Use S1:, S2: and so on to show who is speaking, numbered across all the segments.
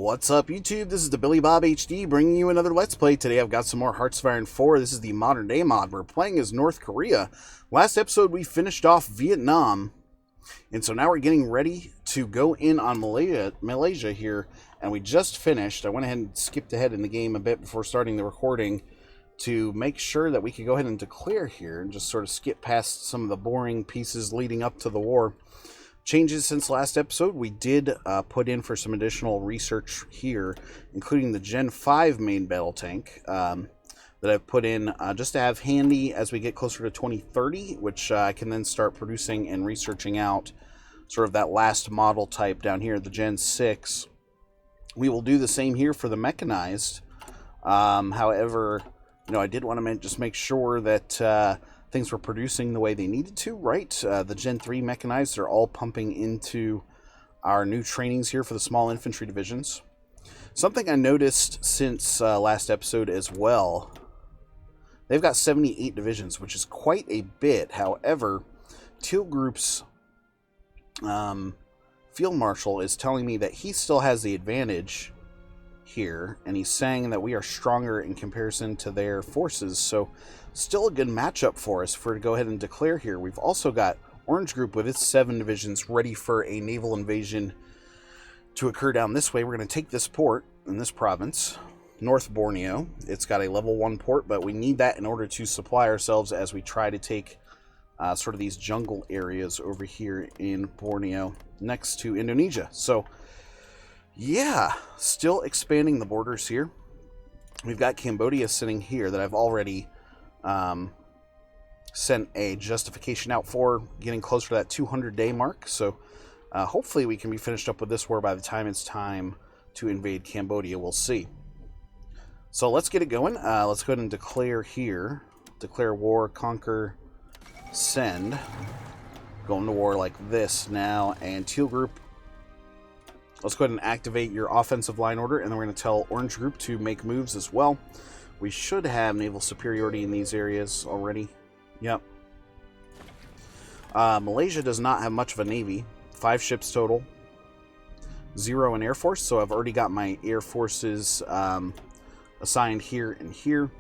S1: What's up, YouTube? This is the Billy Bob HD bringing you another Let's Play. Today I've got some more Hearts of Iron 4. This is the modern day mod. We're playing as North Korea. Last episode we finished off Vietnam, and so now we're getting ready to go in on Malaysia here, and we just finished. I went ahead and skipped ahead in the game a bit before starting the recording to make sure that we could go ahead and declare here and just sort of skip past some of the boring pieces leading up to the war. Changes since last episode, we did put in for some additional research here, including the Gen 5 main battle tank that I've put in just to have handy as we get closer to 2030, which I can then start producing and researching out sort of that last model type down here, the Gen 6. We will do the same here for the mechanized. However, I did want to just make sure that things were producing the way they needed to, right? The Gen 3 mechanized are all pumping into our new trainings here for the small infantry divisions. Something I noticed since last episode as well, they've got 78 divisions, which is quite a bit. However, Teal Group's Field Marshal is telling me that he still has the advantage here, and he's saying that we are stronger in comparison to their forces, so still a good matchup for us to go ahead and declare here. We've also got Orange Group with its 7 divisions ready for a naval invasion to occur down this way. We're going to take this port in this province, North Borneo. It's got a level 1 port, but we need that in order to supply ourselves as we try to take sort of these jungle areas over here in Borneo next to Indonesia. So yeah, still expanding the borders here. We've got Cambodia sitting here that I've already sent a justification out for, getting closer to that 200-day mark. So hopefully we can be finished up with this war by the time it's time to invade Cambodia. We'll see. So let's get it going. Let's go ahead and declare here. Declare war, conquer, send. Going to war like this now. And Teal Group, let's go ahead and activate your offensive line order, and then we're going to tell Orange Group to make moves as well. We should have naval superiority in these areas already. Yep. Malaysia does not have much of a navy. 5 ships total. 0 in Air Force, so I've already got my Air Forces assigned here and here.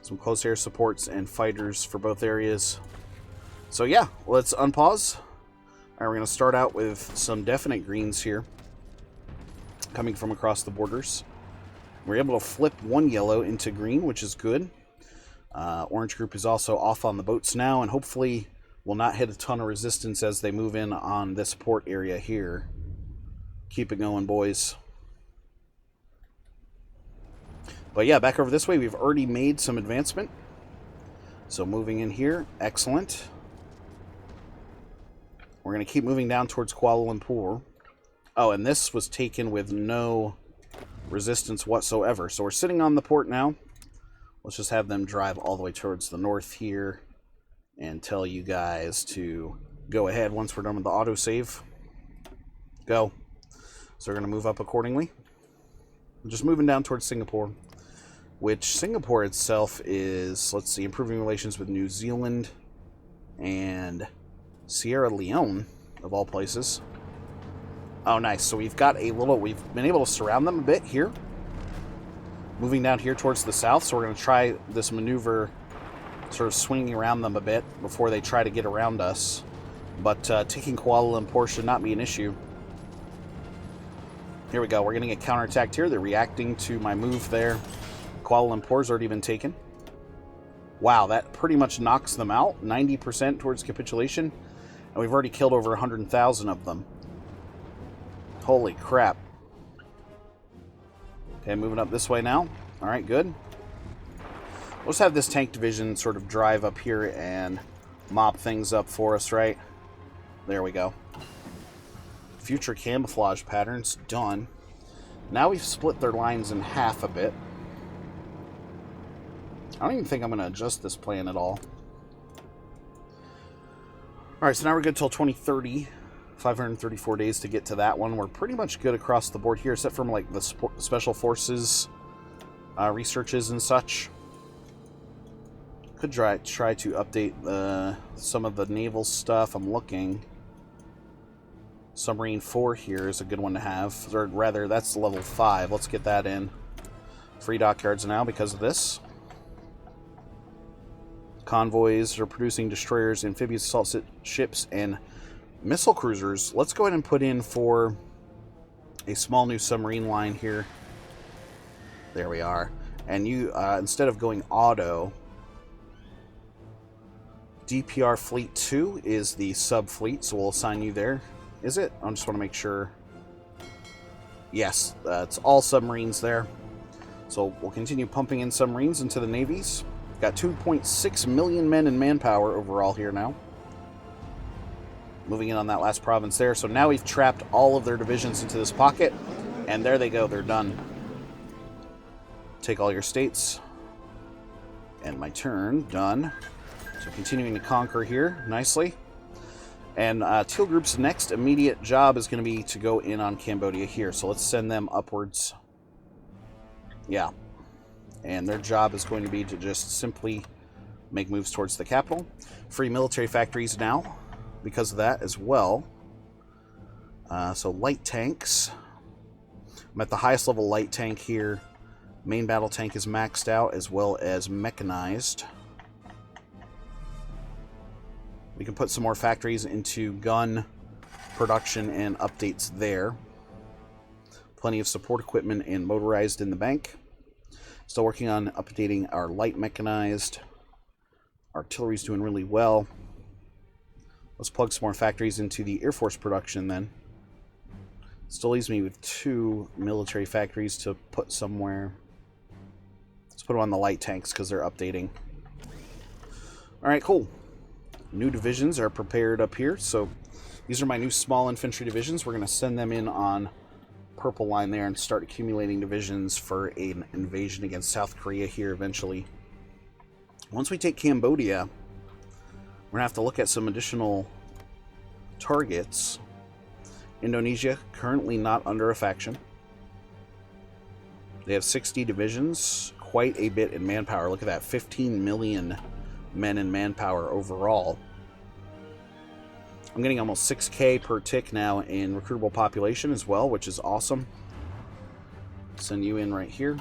S1: Some close air supports and fighters for both areas. So yeah, let's unpause. Alright, we're going to start out with some definite greens here, coming from across the borders. We're able to flip 1 yellow into green, which is good. Orange Group is also off on the boats now, and hopefully will not hit a ton of resistance as they move in on this port area here. Keep it going, boys. But yeah, back over this way, we've already made some advancement. So moving in here, excellent. We're going to keep moving down towards Kuala Lumpur. Oh, and this was taken with no resistance whatsoever. So we're sitting on the port now. Let's just have them drive all the way towards the north here and tell you guys to go ahead once we're done with the autosave. Go. So we're going to move up accordingly. We're just moving down towards Singapore, which Singapore itself is, let's see, improving relations with New Zealand and Sierra Leone, of all places. Oh, nice. So we've got we've been able to surround them a bit here. Moving down here towards the south, so we're going to try this maneuver, sort of swinging around them a bit before they try to get around us. But taking Kuala Lumpur should not be an issue. Here we go. We're getting a counterattacked here. They're reacting to my move there. Kuala Lumpur's already been taken. Wow, that pretty much knocks them out. 90% towards capitulation. And we've already killed over 100,000 of them. Holy crap. Okay, moving up this way now. Alright, good. Let's have this tank division sort of drive up here and mop things up for us, right? There we go. Future camouflage patterns, done. Now we've split their lines in half a bit. I don't even think I'm going to adjust this plan at all. Alright, so now we're good till 2030. 534 days to get to that one. We're pretty much good across the board here, except for like the special forces researches and such. Could try to update some of the naval stuff. I'm looking. Submarine 4 here is a good one to have. Or rather, that's level 5. Let's get that in. Free dockyards now because of this. Convoys are producing destroyers, amphibious assault ships, and missile cruisers. Let's go ahead and put in for a small new submarine line here. There we are. And you, instead of going auto, DPR Fleet 2 is the sub-fleet, so we'll assign you there. Is it? I just want to make sure. Yes, it's all submarines there. So we'll continue pumping in submarines into the navies. Got 2.6 million men in manpower overall here now. Moving in on that last province there. So now we've trapped all of their divisions into this pocket. And there they go. They're done. Take all your states. And my turn. Done. So continuing to conquer here nicely. And Teal Group's next immediate job is going to be to go in on Cambodia here. So let's send them upwards. Yeah. And their job is going to be to just simply make moves towards the capital. Free military factories now because of that as well. So light tanks. I'm at the highest level light tank here. Main battle tank is maxed out as well as mechanized. We can put some more factories into gun production and updates there. Plenty of support equipment and motorized in the bank. Still working on updating our light mechanized. Artillery's doing really well. Let's plug some more factories into the Air Force production then. Still leaves me with 2 military factories to put somewhere. Let's put them on the light tanks because they're updating. Alright, cool. New divisions are prepared up here. So these are my new small infantry divisions. We're going to send them in on purple line there and start accumulating divisions for an invasion against South Korea here eventually. Once we take Cambodia, we're going to have to look at some additional targets. Indonesia, currently not under a faction. They have 60 divisions, quite a bit in manpower. Look at that, 15 million men in manpower overall. I'm getting almost 6K per tick now in recruitable population as well, which is awesome. Send you in right here.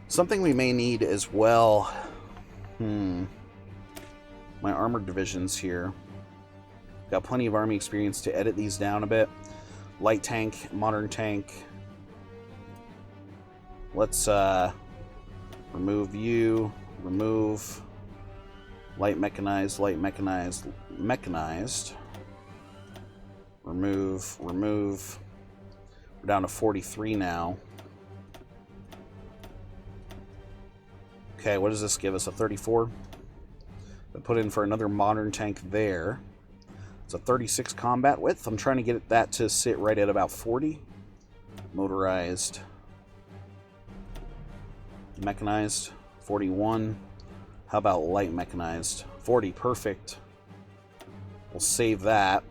S1: Something we may need as well. My armored divisions here. Got plenty of army experience to edit these down a bit. Light tank, modern tank. Let's remove you, remove light mechanized, mechanized. Remove. We're down to 43 now. Okay, what does this give us? A 34? I put in for another modern tank there. It's a 36 combat width. I'm trying to get that to sit right at about 40. Motorized. Mechanized. 41. How about light mechanized? 40. Perfect. We'll save that.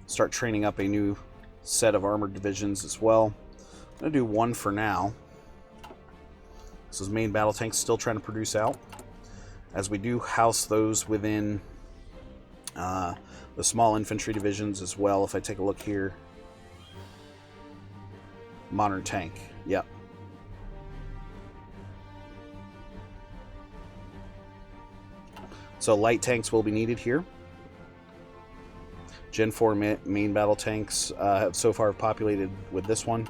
S1: Start training up a new set of armored divisions as well. I'm going to do 1 for now. This is main battle tanks still trying to produce out. As we do house those within the small infantry divisions as well. If I take a look here. Modern tank. Yep. So light tanks will be needed here. Gen 4 main battle tanks have so far populated with this one.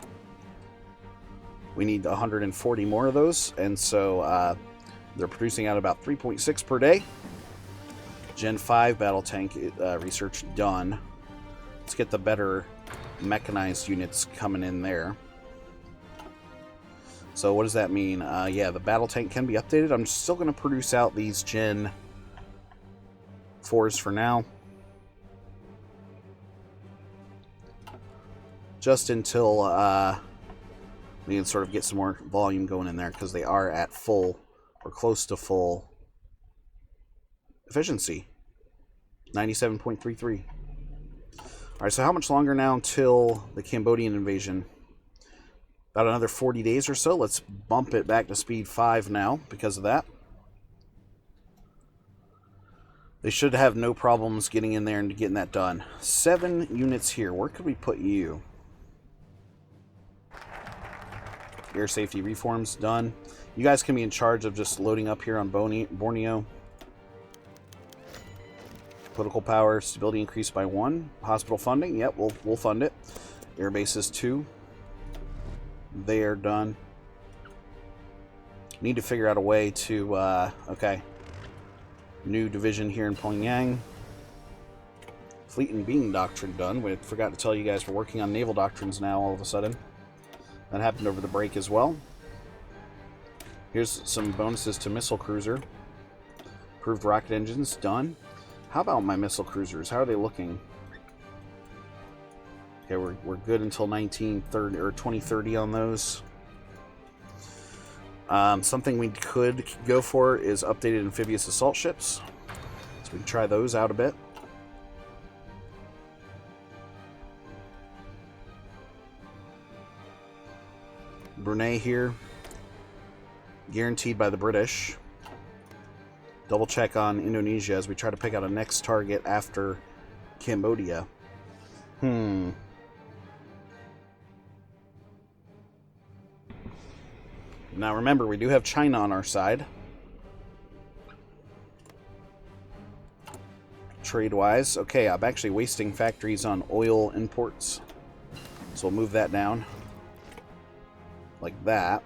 S1: We need 140 more of those, and so they're producing out about 3.6 per day. Gen 5 battle tank research done. Let's get the better mechanized units coming in there. So what does that mean? Yeah, the battle tank can be updated. I'm still going to produce out these Gen 4s for now. Just until we can sort of get some more volume going in there, because they are at full or close to full efficiency. 97.33. Alright, so how much longer now until the Cambodian invasion? About another 40 days or so. Let's bump it back to speed 5 now because of that. They should have no problems getting in there and getting that done. 7 units here. Where could we put you? Air safety reforms done. You guys can be in charge of just loading up here on Borneo. Political power, stability increased by 1. Hospital funding, yep, we'll fund it. Air bases 2. They are done. Need to figure out a way to, okay. New division here in Pyongyang. Fleet and being doctrine done. We forgot to tell you guys we're working on naval doctrines now all of a sudden. That happened over the break as well. Here's some bonuses to missile cruiser. Improved rocket engines, done. How about my missile cruisers? How are they looking? Okay, we're good until 1930 or 2030 on those. Something we could go for is updated amphibious assault ships. So we can try those out a bit. Brunei here. Guaranteed by the British. Double check on Indonesia as we try to pick out a next target after Cambodia. Now remember, we do have China on our side. Trade-wise. Okay, I'm actually wasting factories on oil imports. So we'll move that down. Like that.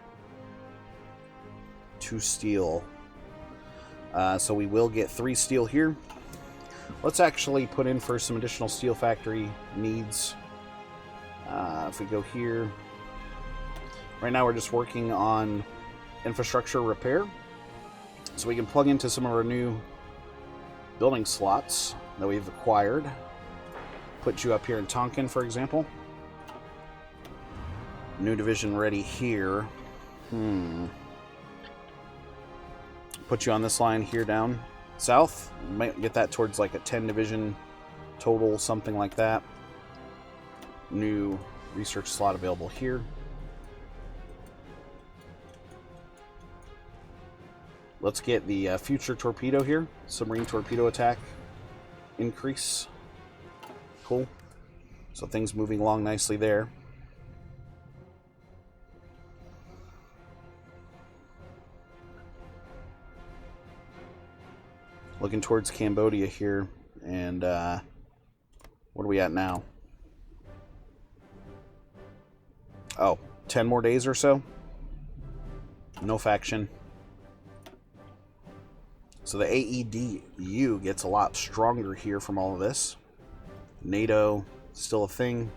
S1: 2 steel. So we will get 3 steel here. Let's actually put in for some additional steel factory needs. If we go here. Right now we're just working on infrastructure repair. So we can plug into some of our new building slots that we've acquired. Put you up here in Tonkin, for example. New division ready here. Put you on this line here down south. Might get that towards like a 10 division total, something like that. New research slot available here. Let's get the future torpedo here. Submarine torpedo attack increase. Cool. So things moving along nicely there. Looking towards Cambodia here. And what are we at now? Oh, 10 more days or so. No faction. So the AEDU gets a lot stronger here from all of this. NATO, still a thing.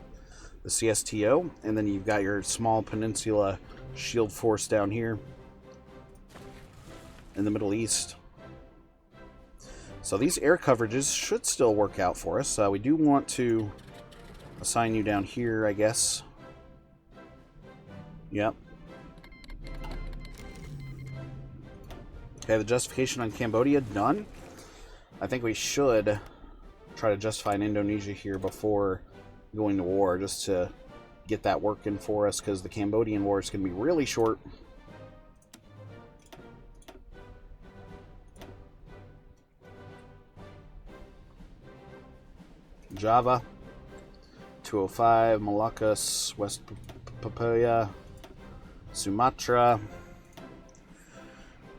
S1: The CSTO, and then you've got your small peninsula shield force down here in the Middle East. So these air coverages should still work out for us. We do want to assign you down here, I guess. Yep. Okay, the justification on Cambodia, done. I think we should try to justify in Indonesia here before going to war, just to get that working for us, because the Cambodian war is going to be really short. Java, 205, Moluccas, West Papua, Sumatra.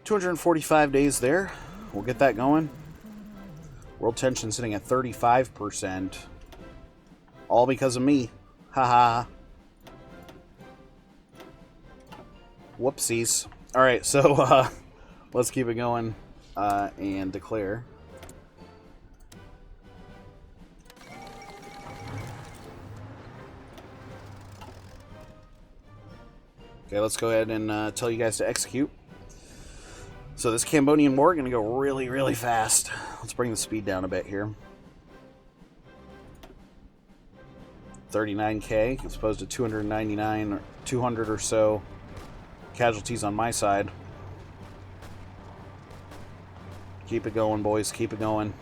S1: 245 days there. We'll get that going. World tension sitting at 35%. All because of me. Haha. Whoopsies. Alright, so let's keep it going and declare. Okay, let's go ahead and tell you guys to execute. So this Cambodian war is going to go really, really fast. Let's bring the speed down a bit here. 39k as opposed to 299 or 200 or so casualties on my side. Keep it going, boys. Keep it going.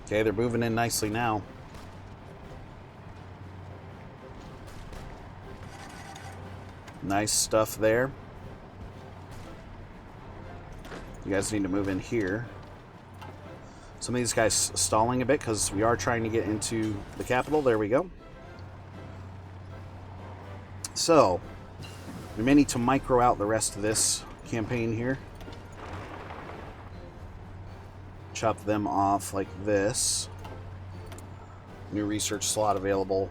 S1: Okay, they're moving in nicely now. Nice stuff there. You guys need to move in here. Some of these guys stalling a bit because we are trying to get into the capital. There we go. So, we may need to micro out the rest of this campaign here. Chop them off like this. New research slot available.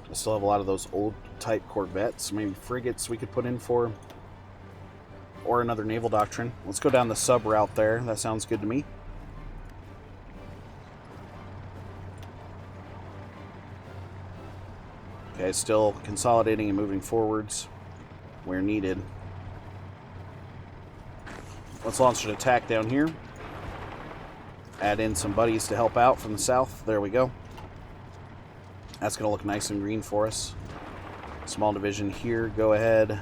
S1: I still have a lot of those old type corvettes. Maybe frigates we could put in for. Or another naval doctrine. Let's go down the sub route there. That sounds good to me. Okay, still consolidating and moving forwards where needed. Let's launch an attack down here. Add in some buddies to help out from the south. There we go. That's going to look nice and green for us. Small division here. Go ahead.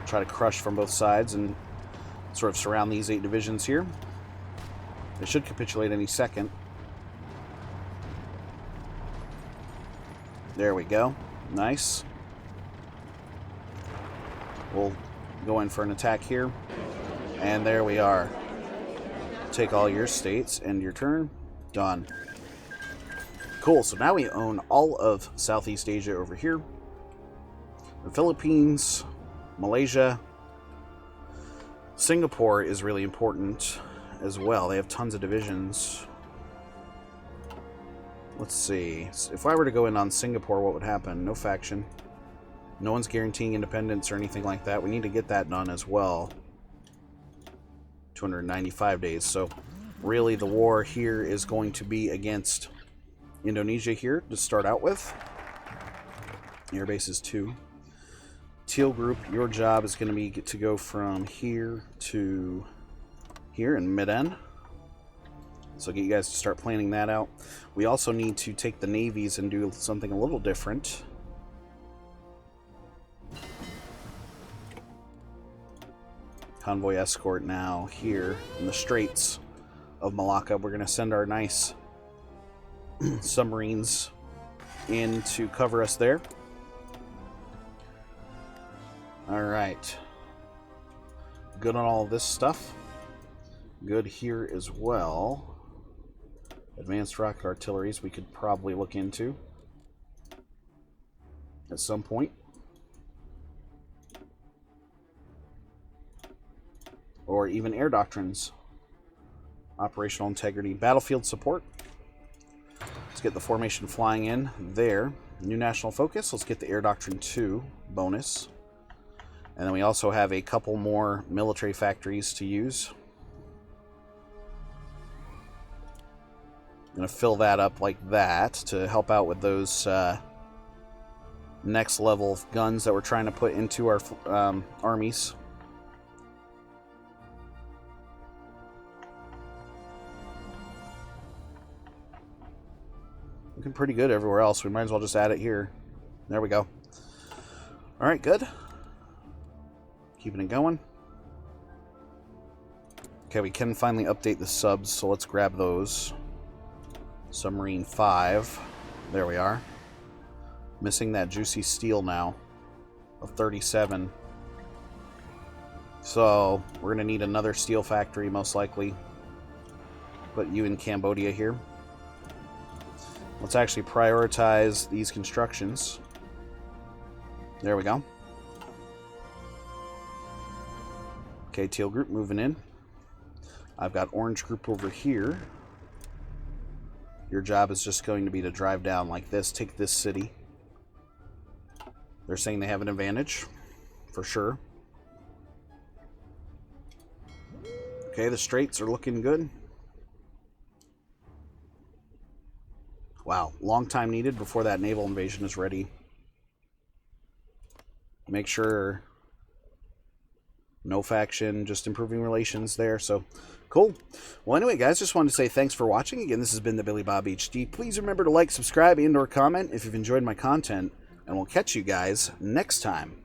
S1: Try to crush from both sides and sort of surround these 8 divisions here. They should capitulate any second. There we go. Nice. We'll go in for an attack here. And there we are. Take all your states. End your turn. Done. Cool, so now we own all of Southeast Asia over here. The Philippines, Malaysia. Singapore is really important as well. They have tons of divisions. Let's see. If I were to go in on Singapore, what would happen? No faction. No one's guaranteeing independence or anything like that. We need to get that done as well. 295 days. So really the war here is going to be against Indonesia here to start out with. Air base is 2. Teal group, your job is going to be to go from here to here in Medan. So get you guys to start planning that out. We also need to take the navies and do something a little different. Convoy escort now here in the Straits of Malacca. We're going to send our nice submarines in to cover us there. Alright. Good on all of this stuff. Good here as well. Advanced rocket artilleries we could probably look into at some point. Or even air doctrines. Operational integrity. Battlefield support. Let's get the formation flying in there. New national focus. Let's get the air doctrine 2 bonus. And then we also have a couple more military factories to use. I'm going to fill that up like that to help out with those next level of guns that we're trying to put into our armies. Looking pretty good everywhere else. We might as well just add it here. There we go. Alright, good. Keeping it going. Okay, we can finally update the subs, so let's grab those. Submarine 5. There we are. Missing that juicy steel now of 37. So, we're going to need another steel factory, most likely. Put you in Cambodia here. Let's actually prioritize these constructions. There we go. Okay, Teal group moving in. I've got Orange group over here. Your job is just going to be to drive down like this, take this city. They're saying they have an advantage, for sure. Okay, the Straits are looking good. Wow, long time needed before that naval invasion is ready. Make sure no faction, just improving relations there. So, cool. Well, anyway, guys, just wanted to say thanks for watching. Again, this has been the Billy Bob HD. Please remember to like, subscribe, and/or comment if you've enjoyed my content, and we'll catch you guys next time.